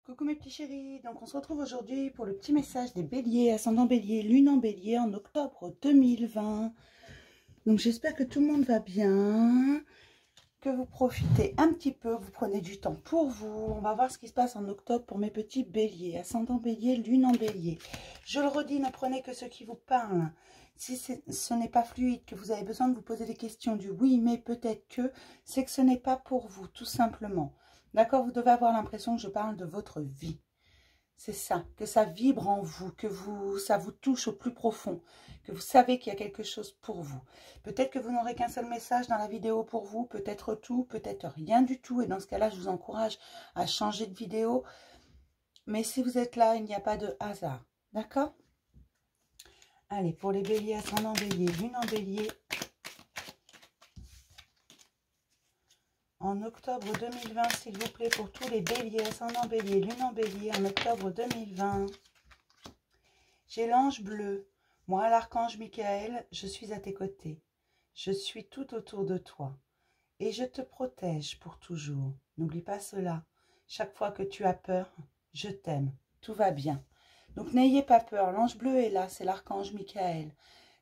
Coucou mes petits chéris, donc on se retrouve aujourd'hui pour le petit message des béliers, ascendant bélier, lune en bélier en octobre 2020. Donc j'espère que tout le monde va bien, que vous profitez un petit peu, vous prenez du temps pour vous. On va voir ce qui se passe en octobre pour mes petits béliers, ascendant bélier, lune en bélier. Je le redis, ne prenez que ce qui vous parle. Si ce n'est pas fluide, que vous avez besoin de vous poser des questions du oui, mais peut-être que, c'est que ce n'est pas pour vous, tout simplement. D'accord, vous devez avoir l'impression que je parle de votre vie. C'est ça, que ça vibre en vous, que ça vous touche au plus profond, que vous savez qu'il y a quelque chose pour vous. Peut-être que vous n'aurez qu'un seul message dans la vidéo pour vous, peut-être tout, peut-être rien du tout. Et dans ce cas-là, je vous encourage à changer de vidéo. Mais si vous êtes là, il n'y a pas de hasard. D'accord? Allez, pour les béliers, ascendant bélier, lune en bélier. En octobre 2020, s'il vous plaît, pour tous les béliers, ascendant bélier, lune en bélier, en octobre 2020. J'ai l'ange bleu. Moi, l'archange Michael, je suis à tes côtés. Je suis tout autour de toi. Et je te protège pour toujours. N'oublie pas cela. Chaque fois que tu as peur, je t'aime. Tout va bien. Donc, n'ayez pas peur. L'ange bleu est là, c'est l'archange Michael.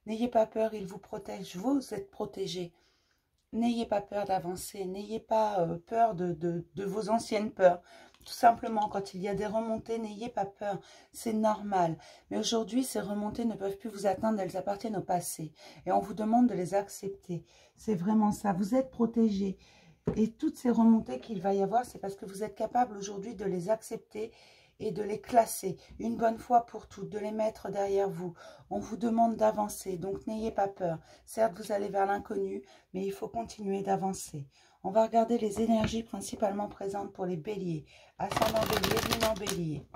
N'ayez pas peur, il vous protège. Vous êtes protégés. N'ayez pas peur d'avancer, n'ayez pas peur de vos anciennes peurs. Tout simplement, quand il y a des remontées, n'ayez pas peur, c'est normal. Mais aujourd'hui, ces remontées ne peuvent plus vous atteindre, elles appartiennent au passé. Et on vous demande de les accepter. C'est vraiment ça, vous êtes protégés. Et toutes ces remontées qu'il va y avoir, c'est parce que vous êtes capable aujourd'hui de les accepter et de les classer une bonne fois pour toutes, de les mettre derrière vous. On vous demande d'avancer, donc n'ayez pas peur. Certes, vous allez vers l'inconnu, mais il faut continuer d'avancer. On va regarder les énergies principalement présentes pour les béliers. Ascendant bélier, lune en bélier.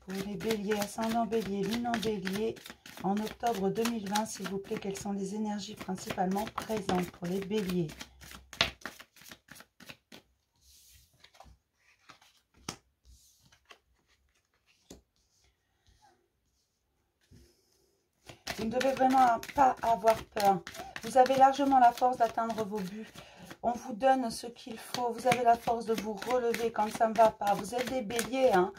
Pour les béliers, ascendant bélier, lune en bélier, en octobre 2020, s'il vous plaît, quelles sont les énergies principalement présentes pour les béliers? Vous ne devez vraiment pas avoir peur. Vous avez largement la force d'atteindre vos buts. On vous donne ce qu'il faut. Vous avez la force de vous relever quand ça ne va pas. Vous êtes des béliers, hein.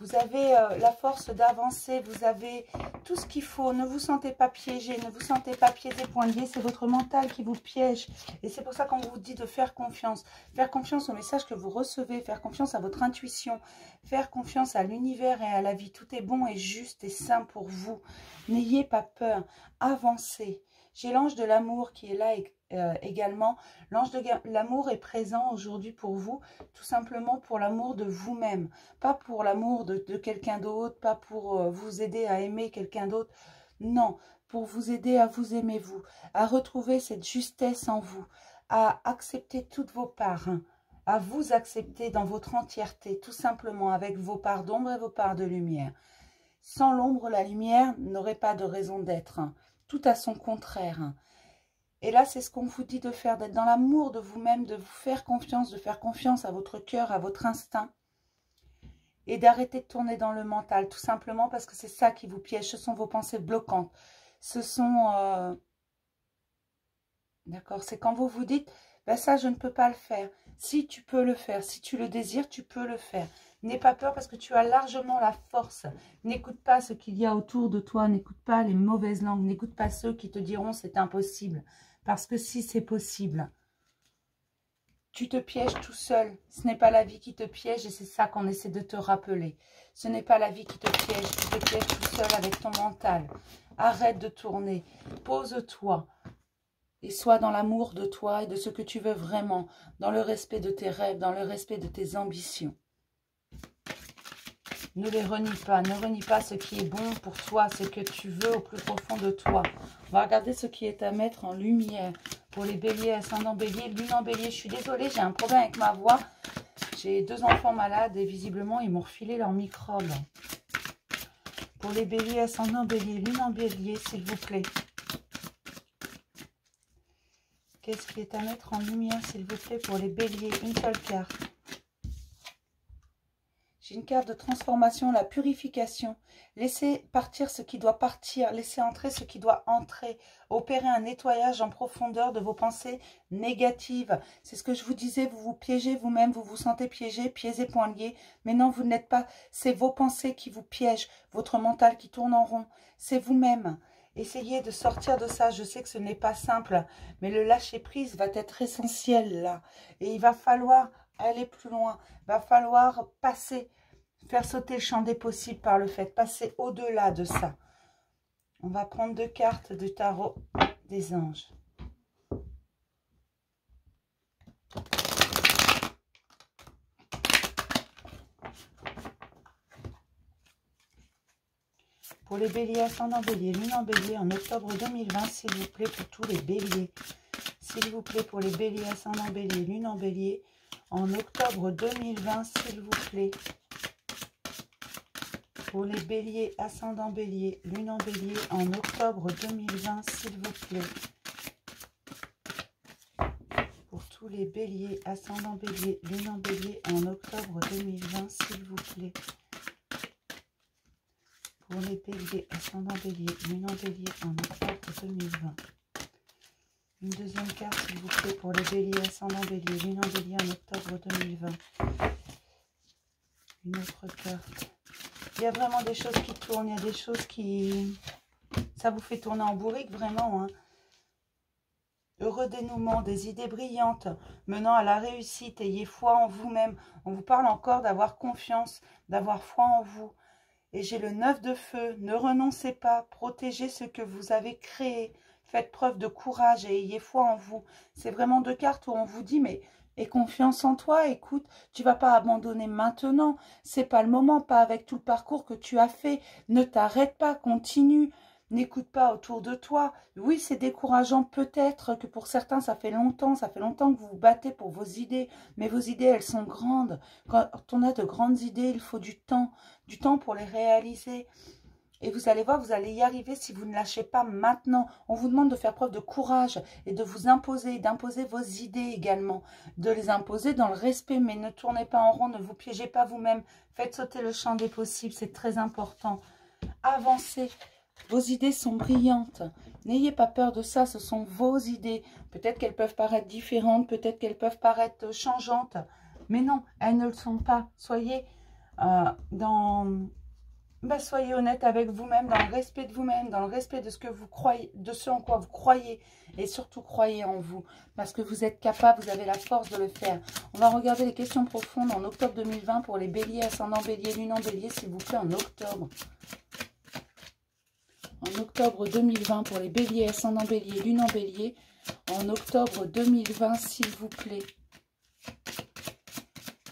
Vous avez la force d'avancer. Vous avez tout ce qu'il faut. Ne vous sentez pas piégé. Ne vous sentez pas pieds et poings liés. C'est votre mental qui vous piège. Et c'est pour ça qu'on vous dit de faire confiance. Faire confiance au message que vous recevez. Faire confiance à votre intuition. Faire confiance à l'univers et à la vie. Tout est bon et juste et sain pour vous. N'ayez pas peur. Avancez. J'ai l'ange de l'amour qui est là également. L'ange de l'amour est présent aujourd'hui pour vous, tout simplement pour l'amour de vous-même. Pas pour l'amour de quelqu'un d'autre, pas pour vous aider à aimer quelqu'un d'autre. Non, pour vous aider à vous aimer vous, à retrouver cette justesse en vous, à accepter toutes vos parts, hein, à vous accepter dans votre entièreté, tout simplement avec vos parts d'ombre et vos parts de lumière. Sans l'ombre, la lumière n'aurait pas de raison d'être. Hein. Tout à son contraire. Hein. Et là, c'est ce qu'on vous dit de faire, d'être dans l'amour de vous-même, de vous faire confiance, de faire confiance à votre cœur, à votre instinct. Et d'arrêter de tourner dans le mental, tout simplement parce que c'est ça qui vous piège. Ce sont vos pensées bloquantes. Ce sont... D'accord, c'est quand vous vous dites, ben ça, je ne peux pas le faire. Si tu peux le faire, si tu le désires, tu peux le faire. N'aie pas peur parce que tu as largement la force. N'écoute pas ce qu'il y a autour de toi. N'écoute pas les mauvaises langues. N'écoute pas ceux qui te diront c'est impossible. Parce que si c'est possible, tu te pièges tout seul. Ce n'est pas la vie qui te piège et c'est ça qu'on essaie de te rappeler. Ce n'est pas la vie qui te piège. Tu te pièges tout seul avec ton mental. Arrête de tourner. Pose-toi. Et sois dans l'amour de toi et de ce que tu veux vraiment, dans le respect de tes rêves, dans le respect de tes ambitions. Ne les renie pas, ne renie pas ce qui est bon pour toi, ce que tu veux au plus profond de toi. On va regarder ce qui est à mettre en lumière pour les béliers, ascendant bélier, lune en bélier. Je suis désolée, j'ai un problème avec ma voix. J'ai 2 enfants malades et visiblement ils m'ont refilé leurs microbes. Pour les béliers, ascendant bélier, lune en bélier, s'il vous plaît. Qu'est-ce qui est à mettre en lumière, s'il vous plaît, pour les béliers? Une seule carte. J'ai une carte de transformation, la purification. Laissez partir ce qui doit partir. Laissez entrer ce qui doit entrer. Opérez un nettoyage en profondeur de vos pensées négatives. C'est ce que je vous disais, vous vous piégez vous-même, vous vous sentez piégé, pieds et poings liés. Mais non, vous n'êtes pas. C'est vos pensées qui vous piègent, votre mental qui tourne en rond. C'est vous-même. Essayez de sortir de ça. Je sais que ce n'est pas simple, mais le lâcher-prise va être essentiel là. Et il va falloir aller plus loin. Il va falloir passer, faire sauter le champ des possibles par le fait, passer au-delà de ça. On va prendre 2 cartes du tarot des anges. Pour les béliers, ascendant bélier, lune en bélier, en octobre 2020, s'il vous plaît, pour tous les béliers. S'il vous plaît, pour les béliers, ascendant bélier, lune en bélier, en octobre 2020, s'il vous plaît. Pour les béliers, ascendant bélier, lune en bélier, en octobre 2020, s'il vous plaît. Pour tous les béliers, ascendant bélier, lune en bélier, en octobre 2020, s'il vous plaît. Pour les béliers, ascendant bélier, lune en bélier, en octobre 2020. Une deuxième carte, s'il vous plaît, pour les béliers, ascendant bélier, lune en bélier, en octobre 2020. Une autre carte. Il y a vraiment des choses qui tournent, il y a des choses qui... Ça vous fait tourner en bourrique, vraiment. Hein. Heureux dénouement, des idées brillantes menant à la réussite. Ayez foi en vous-même. On vous parle encore d'avoir confiance, d'avoir foi en vous. Et j'ai le 9 de feu. Ne renoncez pas. Protégez ce que vous avez créé. Faites preuve de courage et ayez foi en vous. C'est vraiment 2 cartes où on vous dit, mais aie confiance en toi. Écoute, tu vas pas abandonner maintenant. C'est pas le moment, pas avec tout le parcours que tu as fait. Ne t'arrête pas, continue. N'écoute pas autour de toi. Oui, c'est décourageant peut-être que pour certains, ça fait longtemps que vous vous battez pour vos idées. Mais vos idées, elles sont grandes. Quand on a de grandes idées, il faut du temps pour les réaliser. Et vous allez voir, vous allez y arriver si vous ne lâchez pas maintenant. On vous demande de faire preuve de courage et de vous imposer, d'imposer vos idées également. De les imposer dans le respect, mais ne tournez pas en rond, ne vous piégez pas vous-même. Faites sauter le champ des possibles, c'est très important. Avancez. Vos idées sont brillantes. N'ayez pas peur de ça, ce sont vos idées. Peut-être qu'elles peuvent paraître différentes, peut-être qu'elles peuvent paraître changeantes. Mais non, elles ne le sont pas. Soyez soyez honnête avec vous-même, dans le respect de vous-même, dans le respect de ce que vous croyez, de ce en quoi vous croyez. Et surtout, croyez en vous. Parce que vous êtes capable, vous avez la force de le faire. On va regarder les questions profondes en octobre 2020 pour les béliers, ascendant bélier, lune en bélier, s'il vous plaît, en octobre. En octobre 2020 pour les béliers, ascendant bélier, lune en bélier. En octobre 2020, s'il vous plaît.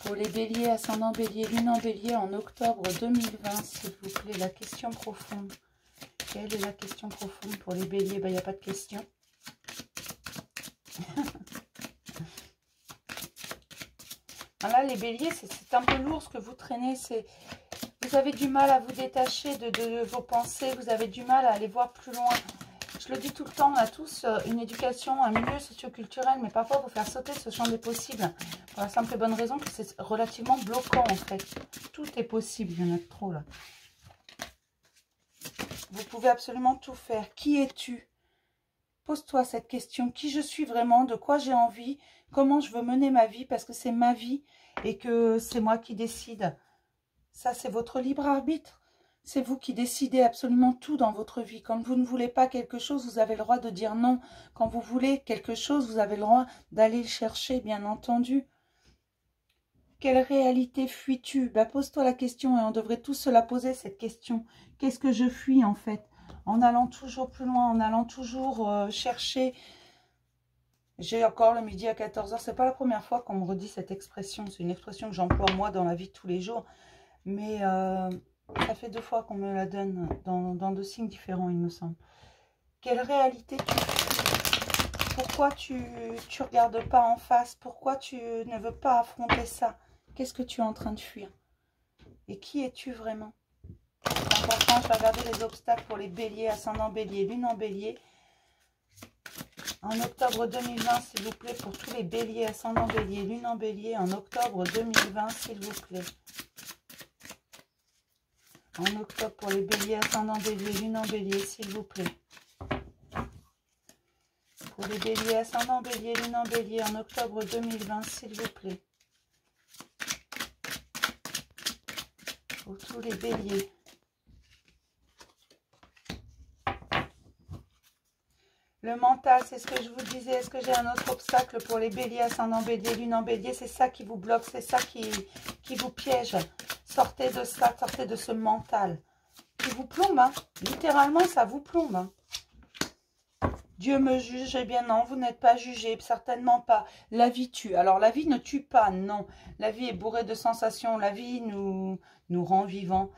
Pour les béliers, ascendant bélier, lune en bélier, en octobre 2020, s'il vous plaît, la question profonde. Quelle est la question profonde pour les béliers? Il n'y a pas de question. Là, les béliers, c'est un peu lourd ce que vous traînez. Vous avez du mal à vous détacher de vos pensées. Vous avez du mal à aller voir plus loin. Je le dis tout le temps, on a tous une éducation, un milieu socioculturel, mais parfois il faut faire sauter ce champ des possibles. Pour la simple et bonne raison que c'est relativement bloquant en fait. Tout est possible, il y en a trop là. Vous pouvez absolument tout faire. Qui es-tu? Pose-toi cette question. Qui je suis vraiment? De quoi j'ai envie? Comment je veux mener ma vie? Parce que c'est ma vie et que c'est moi qui décide. Ça, c'est votre libre arbitre. C'est vous qui décidez absolument tout dans votre vie. Quand vous ne voulez pas quelque chose, vous avez le droit de dire non. Quand vous voulez quelque chose, vous avez le droit d'aller le chercher, bien entendu. Quelle réalité fuis-tu? Pose-toi la question et on devrait tous se la poser, cette question. Qu'est-ce que je fuis en fait? En allant toujours plus loin, en allant toujours chercher. J'ai encore le midi à 14 h. C'est pas la première fois qu'on me redit cette expression. C'est une expression que j'emploie moi dans la vie de tous les jours. Mais ça fait 2 fois qu'on me la donne dans 2 signes différents, il me semble. Quelle réalité tu fuis? Pourquoi tu ne regardes pas en face? Pourquoi tu ne veux pas affronter ça? Qu'est-ce que tu es en train de fuir? Et qui es-tu vraiment? C'est important, je vais regarder les obstacles pour les béliers, ascendant bélier, lune en bélier. En octobre 2020, s'il vous plaît, pour tous les béliers, ascendant bélier, lune en bélier, en octobre 2020, s'il vous plaît. En octobre pour les béliers, ascendant bélier, lune en bélier, s'il vous plaît. Pour les béliers, ascendant bélier, lune en bélier, en octobre 2020, s'il vous plaît. Pour tous les béliers. Le mental, c'est ce que je vous disais. Est-ce que j'ai un autre obstacle pour les béliers, ascendant bélier, lune en bélier? C'est ça qui vous bloque, c'est ça qui vous piège. Sortez de ça, sortez de ce mental. Qui vous plombe, hein. Littéralement, ça vous plombe. Hein. Dieu me juge, eh bien non, vous n'êtes pas jugé, certainement pas. La vie tue. Alors, la vie ne tue pas, non. La vie est bourrée de sensations, la vie nous rend vivants,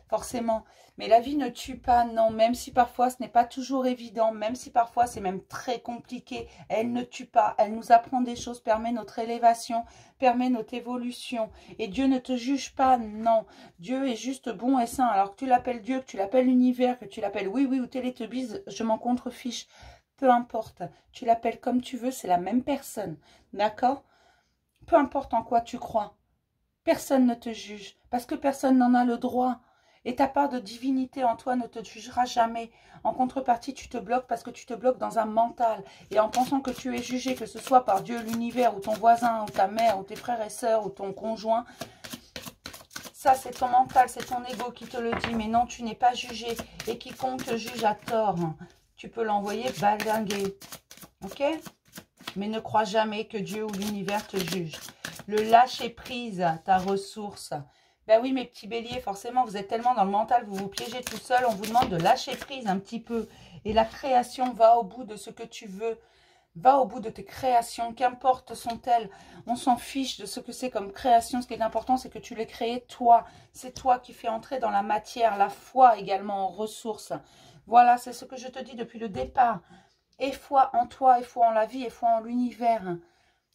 forcément. Mais la vie ne tue pas, non, même si parfois ce n'est pas toujours évident, même si parfois c'est même très compliqué, elle ne tue pas, elle nous apprend des choses, permet notre élévation, permet notre évolution. Et Dieu ne te juge pas, non. Dieu est juste bon et saint. Alors que tu l'appelles Dieu, que tu l'appelles l'univers, que tu l'appelles oui ou Télétubbies, je m'en contrefiche. Peu importe, tu l'appelles comme tu veux, c'est la même personne, d'accord? Peu importe en quoi tu crois, personne ne te juge, parce que personne n'en a le droit. Et ta part de divinité en toi ne te jugera jamais. En contrepartie, tu te bloques parce que tu te bloques dans un mental. Et en pensant que tu es jugé, que ce soit par Dieu, l'univers, ou ton voisin, ou ta mère, ou tes frères et sœurs, ou ton conjoint, ça c'est ton mental, c'est ton ego qui te le dit. Mais non, tu n'es pas jugé. Et quiconque te juge à tort, tu peux l'envoyer baldinguer. Ok? Mais ne crois jamais que Dieu ou l'univers te juge. Le lâcher prise, ta ressource. Ben oui, mes petits béliers, forcément, vous êtes tellement dans le mental, vous vous piégez tout seul. On vous demande de lâcher prise un petit peu. Et la création va au bout de ce que tu veux. Va au bout de tes créations, qu'importe sont-elles. On s'en fiche de ce que c'est comme création. Ce qui est important, c'est que tu l'aies créé toi. C'est toi qui fais entrer dans la matière, la foi également en ressources. Voilà, c'est ce que je te dis depuis le départ. Et foi en toi, et foi en la vie, et foi en l'univers.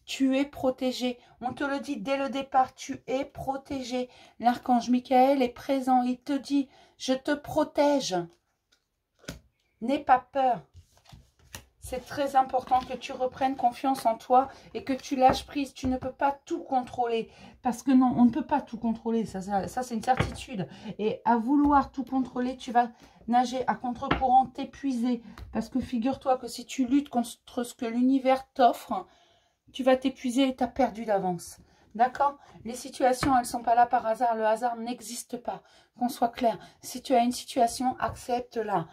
Tu es protégé. On te le dit dès le départ, tu es protégé. L'archange Michael est présent. Il te dit, je te protège. N'aie pas peur. C'est très important que tu reprennes confiance en toi et que tu lâches prise. Tu ne peux pas tout contrôler. Parce que non, on ne peut pas tout contrôler. Ça c'est une certitude. Et à vouloir tout contrôler, tu vas nager à contre-courant, t'épuiser. Parce que figure-toi que si tu luttes contre ce que l'univers t'offre, tu vas t'épuiser et tu as perdu d'avance. D'accord? Les situations, elles ne sont pas là par hasard. Le hasard n'existe pas. Qu'on soit clair. Si tu as une situation, accepte-la.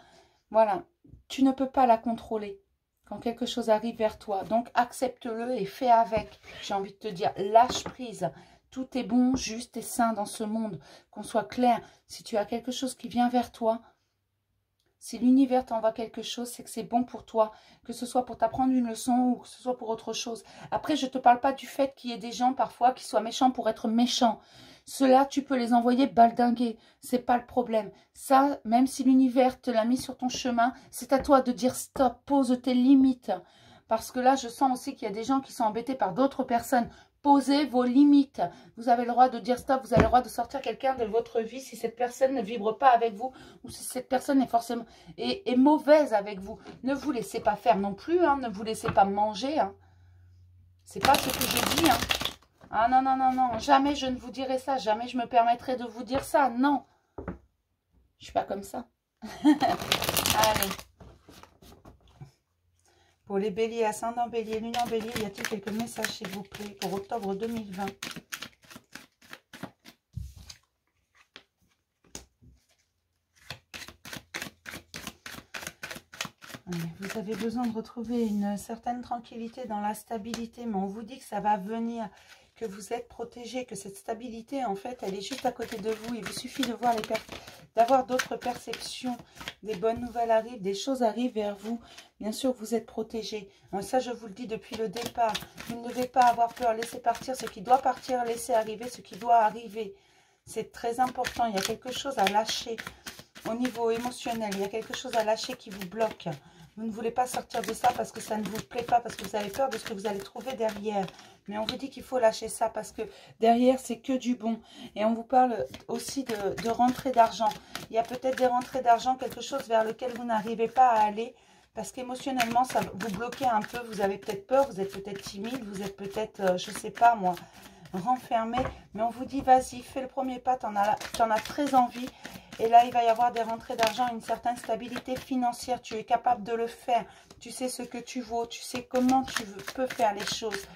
Voilà. Tu ne peux pas la contrôler quand quelque chose arrive vers toi. Donc, accepte-le et fais avec. J'ai envie de te dire, lâche prise. Tout est bon, juste et sain dans ce monde. Qu'on soit clair. Si tu as quelque chose qui vient vers toi, si l'univers t'envoie quelque chose, c'est que c'est bon pour toi. Que ce soit pour t'apprendre une leçon ou que ce soit pour autre chose. Après, je ne te parle pas du fait qu'il y ait des gens parfois qui soient méchants pour être méchants. Ceux-là, tu peux les envoyer baldinguer. C'est pas le problème. Ça, même si l'univers te l'a mis sur ton chemin, c'est à toi de dire stop, pose tes limites. Parce que là, je sens aussi qu'il y a des gens qui sont embêtés par d'autres personnes. Posez vos limites. Vous avez le droit de dire stop, vous avez le droit de sortir quelqu'un de votre vie si cette personne ne vibre pas avec vous ou si cette personne est forcément est mauvaise avec vous. Ne vous laissez pas faire non plus, hein, ne vous laissez pas manger. Hein. C'est pas ce que je dis. Hein. Ah non, non, non, non, jamais je ne vous dirai ça, jamais je me permettrai de vous dire ça, non. Je suis pas comme ça. Allez. Pour les béliers, ascendant bélier, lune en bélier, y a-t-il quelques messages, s'il vous plaît, pour octobre 2020? Vous avez besoin de retrouver une certaine tranquillité dans la stabilité, mais on vous dit que ça va venir, que vous êtes protégé, que cette stabilité, en fait, elle est juste à côté de vous. Il vous suffit de voir d'avoir d'autres perceptions. Des bonnes nouvelles arrivent, des choses arrivent vers vous. Bien sûr, vous êtes protégé. Ça, je vous le dis depuis le départ. Vous ne devez pas avoir peur. Laissez partir ce qui doit partir, laissez arriver ce qui doit arriver. C'est très important. Il y a quelque chose à lâcher au niveau émotionnel. Il y a quelque chose à lâcher qui vous bloque. Vous ne voulez pas sortir de ça parce que ça ne vous plaît pas, parce que vous avez peur de ce que vous allez trouver derrière. Mais on vous dit qu'il faut lâcher ça parce que derrière, c'est que du bon. Et on vous parle aussi de rentrée d'argent. Il y a peut-être des rentrées d'argent, quelque chose vers lequel vous n'arrivez pas à aller parce qu'émotionnellement, ça vous bloquez un peu. Vous avez peut-être peur, vous êtes peut-être timide, vous êtes peut-être, je ne sais pas moi, renfermé. Mais on vous dit, vas-y, fais le premier pas, t'en as très envie. Et là, il va y avoir des rentrées d'argent, une certaine stabilité financière. Tu es capable de le faire. Tu sais ce que tu vaux. Tu sais comment peux faire les choses.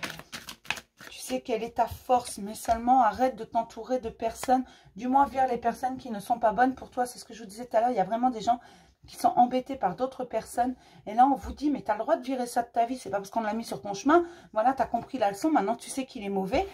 Tu sais quelle est ta force. Mais seulement, arrête de t'entourer de personnes. Du moins, vers les personnes qui ne sont pas bonnes pour toi. C'est ce que je vous disais tout à l'heure. Il y a vraiment des gens qui sont embêtés par d'autres personnes. Et là, on vous dit, mais tu as le droit de virer ça de ta vie. C'est pas parce qu'on l'a mis sur ton chemin. Voilà, tu as compris la leçon. Maintenant, tu sais qu'il est mauvais.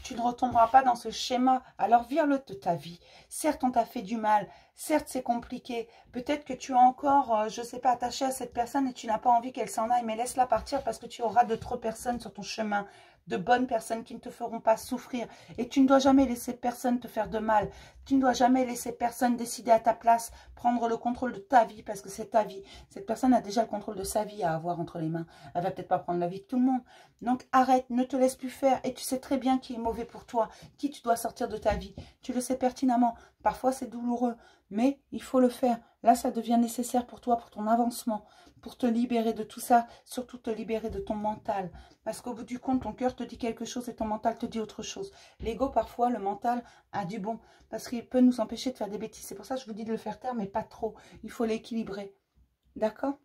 Tu ne retomberas pas dans ce schéma. Alors, vire-le de ta vie. Certes, on t'a fait du mal. Certes, c'est compliqué. Peut-être que tu es encore, je ne sais pas, attaché à cette personne et tu n'as pas envie qu'elle s'en aille. Mais laisse-la partir parce que tu auras d'autres personnes sur ton chemin. De bonnes personnes qui ne te feront pas souffrir. Et tu ne dois jamais laisser personne te faire de mal. Tu ne dois jamais laisser personne décider à ta place, prendre le contrôle de ta vie parce que c'est ta vie. Cette personne a déjà le contrôle de sa vie à avoir entre les mains. Elle va peut-être pas prendre la vie de tout le monde. Donc arrête, ne te laisse plus faire. Et tu sais très bien qui est mauvais pour toi, qui tu dois sortir de ta vie. Tu le sais pertinemment. Parfois c'est douloureux, mais il faut le faire. Là, ça devient nécessaire pour toi, pour ton avancement, pour te libérer de tout ça, surtout te libérer de ton mental. Parce qu'au bout du compte, ton cœur te dit quelque chose et ton mental te dit autre chose. L'ego, parfois, le mental a du bon, parce qu'il peut nous empêcher de faire des bêtises. C'est pour ça que je vous dis de le faire taire, mais pas trop. Il faut l'équilibrer. D'accord ?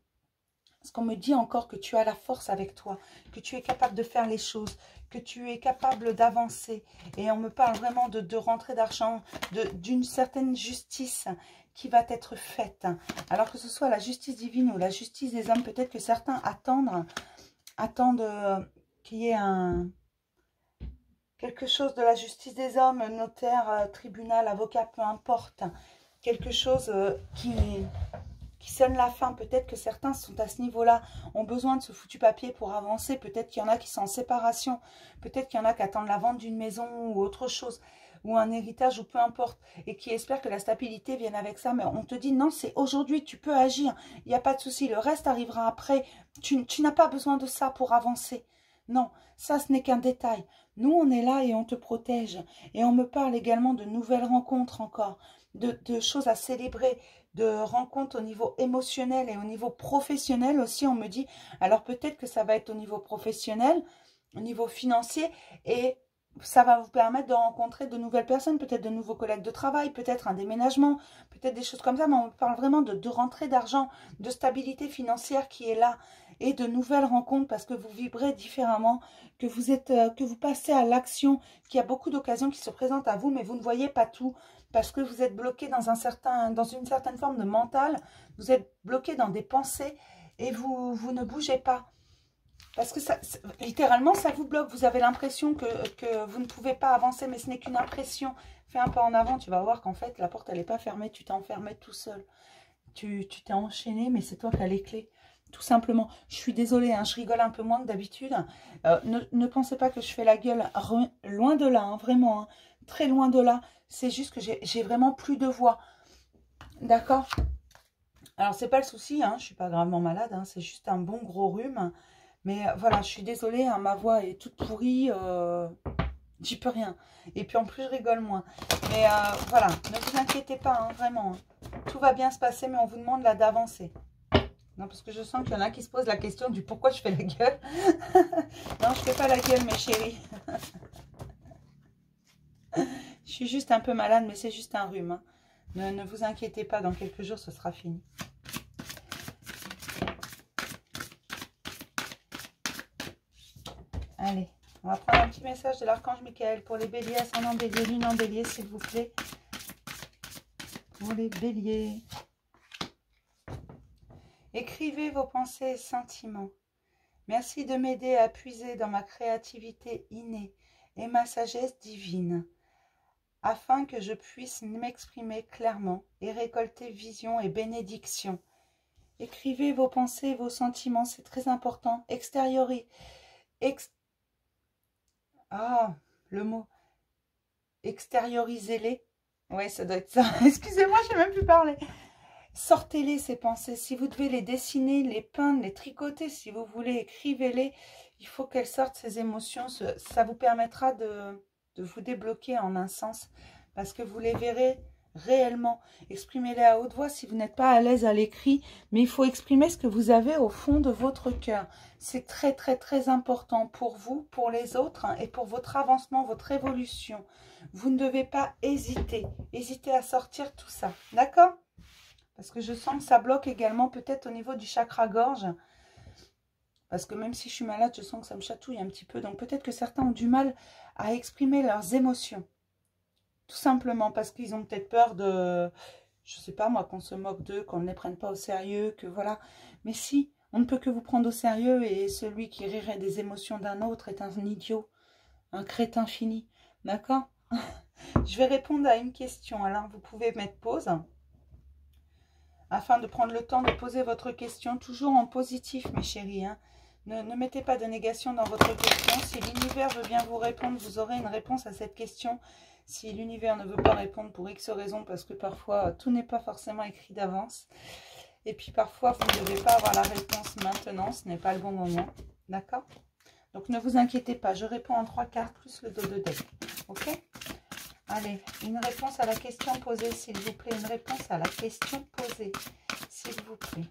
Parce qu'on me dit encore que tu as la force avec toi, que tu es capable de faire les choses, que tu es capable d'avancer. Et on me parle vraiment de rentrée d'argent, d'une certaine justice qui va être faite. Alors que ce soit la justice divine ou la justice des hommes, peut-être que certains attendent qu'il y ait quelque chose de la justice des hommes, notaire, tribunal, avocat, peu importe. Quelque chose qui sonne la fin. Peut-être que certains sont à ce niveau-là, ont besoin de ce foutu papier pour avancer. Peut-être qu'il y en a qui sont en séparation. Peut-être qu'il y en a qui attendent la vente d'une maison ou autre chose, ou un héritage, ou peu importe, et qui espèrent que la stabilité vienne avec ça. Mais on te dit, non, c'est aujourd'hui, tu peux agir. Il n'y a pas de souci, le reste arrivera après. Tu n'as pas besoin de ça pour avancer. Non, ça, ce n'est qu'un détail. Nous, on est là et on te protège. Et on me parle également de nouvelles rencontres encore, de choses à célébrer, de rencontres au niveau émotionnel et au niveau professionnel aussi. On me dit, alors peut-être que ça va être au niveau professionnel, au niveau financier, et ça va vous permettre de rencontrer de nouvelles personnes, peut-être de nouveaux collègues de travail, peut-être un déménagement, peut-être des choses comme ça, mais on me parle vraiment de rentrée d'argent, de stabilité financière qui est là, et de nouvelles rencontres parce que vous vibrez différemment, que vous passez à l'action, qu'il y a beaucoup d'occasions qui se présentent à vous, mais vous ne voyez pas tout, parce que vous êtes bloqué dans une certaine forme de mental, vous êtes bloqué dans des pensées, et vous ne bougez pas. Parce que littéralement, ça vous bloque. Vous avez l'impression que vous ne pouvez pas avancer, mais ce n'est qu'une impression. Fais un pas en avant, tu vas voir qu'en fait, la porte, elle n'est pas fermée. Tu t'es enfermé tout seul. Tu t'es enchaîné, mais c'est toi qui as les clés. Tout simplement. Je suis désolée, hein, je rigole un peu moins que d'habitude. Ne pensez pas que je fais la gueule. Loin de là, hein, vraiment. Hein, très loin de là. C'est juste que j'ai vraiment plus de voix. D'accord ? Alors, c'est pas le souci. Hein, je suis pas gravement malade. Hein, c'est juste un bon gros rhume. Mais voilà, je suis désolée, hein, ma voix est toute pourrie, j'y peux rien. Et puis en plus, je rigole moins. Mais voilà, ne vous inquiétez pas, hein, vraiment. Tout va bien se passer, mais on vous demande là d'avancer. Non, parce que je sens qu'il y en a qui se posent la question du pourquoi je fais la gueule. Non, je fais pas la gueule, mes chéris. Je suis juste un peu malade, mais c'est juste un rhume. Hein. Ne vous inquiétez pas, dans quelques jours, ce sera fini. Allez, on va prendre un petit message de l'archange Michael pour les béliers, ascendant bélier, lune en bélier, s'il vous plaît. Pour les béliers. Écrivez vos pensées et sentiments. Merci de m'aider à puiser dans ma créativité innée et ma sagesse divine, afin que je puisse m'exprimer clairement et récolter vision et bénédiction. Écrivez vos pensées et vos sentiments, c'est très important. Le mot. Extériorisez-les. Ouais, ça doit être ça. Excusez-moi, je ne sais même plus parler. Sortez-les, ces pensées. Si vous devez les dessiner, les peindre, les tricoter, si vous voulez, écrivez-les. Il faut qu'elles sortent, ces émotions. Ça vous permettra de vous débloquer en un sens. Parce que vous les verrez réellement. Exprimez-les à haute voix si vous n'êtes pas à l'aise à l'écrit, mais il faut exprimer ce que vous avez au fond de votre cœur. C'est très, très, très important pour vous, pour les autres, hein, et pour votre avancement, votre évolution. Vous ne devez pas hésiter. Hésiter à sortir tout ça. D'accord? Parce que je sens que ça bloque également peut-être au niveau du chakra-gorge. Parce que même si je suis malade, je sens que ça me chatouille un petit peu. Donc peut-être que certains ont du mal à exprimer leurs émotions. Tout simplement parce qu'ils ont peut-être peur de, je sais pas moi, qu'on se moque d'eux, qu'on ne les prenne pas au sérieux, que voilà. Mais si, on ne peut que vous prendre au sérieux et celui qui rirait des émotions d'un autre est un idiot, un crétin fini. D'accord? Je vais répondre à une question. Alors, vous pouvez mettre pause afin de prendre le temps de poser votre question, toujours en positif, mes chéris. Hein. Ne mettez pas de négation dans votre question. Si l'univers veut bien vous répondre, vous aurez une réponse à cette question. Si l'univers ne veut pas répondre pour X raisons, parce que parfois, tout n'est pas forcément écrit d'avance. Et puis parfois, vous ne devez pas avoir la réponse maintenant, ce n'est pas le bon moment. D'accord? Donc, ne vous inquiétez pas, je réponds en 3 cartes plus le dos de deck. Ok? Allez, une réponse à la question posée, s'il vous plaît. Une réponse à la question posée, s'il vous plaît.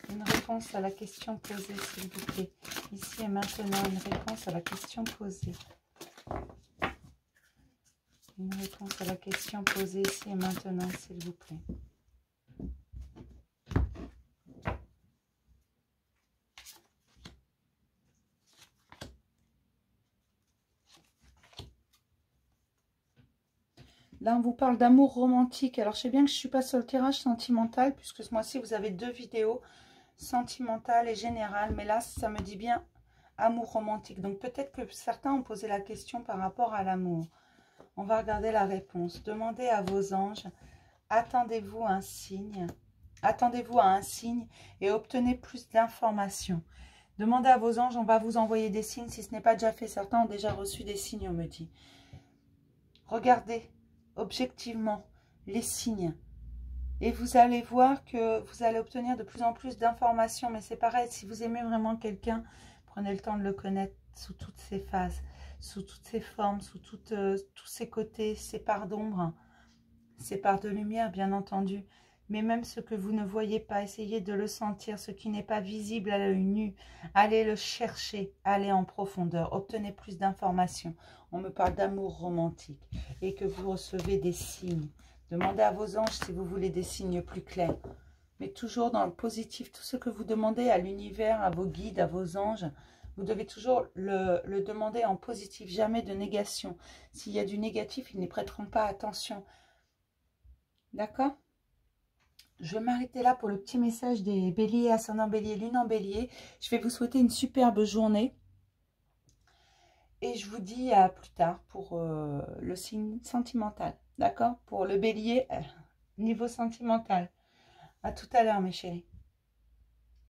Une réponse à la question posée, s'il vous plaît. Ici et maintenant, une réponse à la question posée. Une réponse à la question posée ici et maintenant, s'il vous plaît. Là, on vous parle d'amour romantique. Alors, je sais bien que je ne suis pas sur le tirage sentimental, puisque ce mois-ci, vous avez 2 vidéos, sentimentale et générale. Mais là, ça me dit bien amour romantique. Donc, peut-être que certains ont posé la question par rapport à l'amour. On va regarder la réponse. Demandez à vos anges, attendez-vous un signe. Attendez-vous à un signe et obtenez plus d'informations. Demandez à vos anges, on va vous envoyer des signes. Si ce n'est pas déjà fait, certains ont déjà reçu des signes, on me dit. Regardez objectivement les signes. Et vous allez voir que vous allez obtenir de plus en plus d'informations. Mais c'est pareil, si vous aimez vraiment quelqu'un, prenez le temps de le connaître sous toutes ses phases, sous toutes ses formes, sous tous ses côtés, ses parts d'ombre, ses parts de lumière, bien entendu. Mais même ce que vous ne voyez pas, essayez de le sentir, ce qui n'est pas visible à l'œil nu. Allez le chercher, allez en profondeur, obtenez plus d'informations. On me parle d'amour romantique et que vous recevez des signes. Demandez à vos anges si vous voulez des signes plus clairs. Mais toujours dans le positif, tout ce que vous demandez à l'univers, à vos guides, à vos anges, vous devez toujours le demander en positif, jamais de négation. S'il y a du négatif, ils n'y prêteront pas attention. D'accord ? Je vais m'arrêter là pour le petit message des béliers, ascendant bélier, lune en bélier. Je vais vous souhaiter une superbe journée. Et je vous dis à plus tard pour le signe sentimental. D'accord? Pour le bélier, niveau sentimental. À tout à l'heure, mes chéris.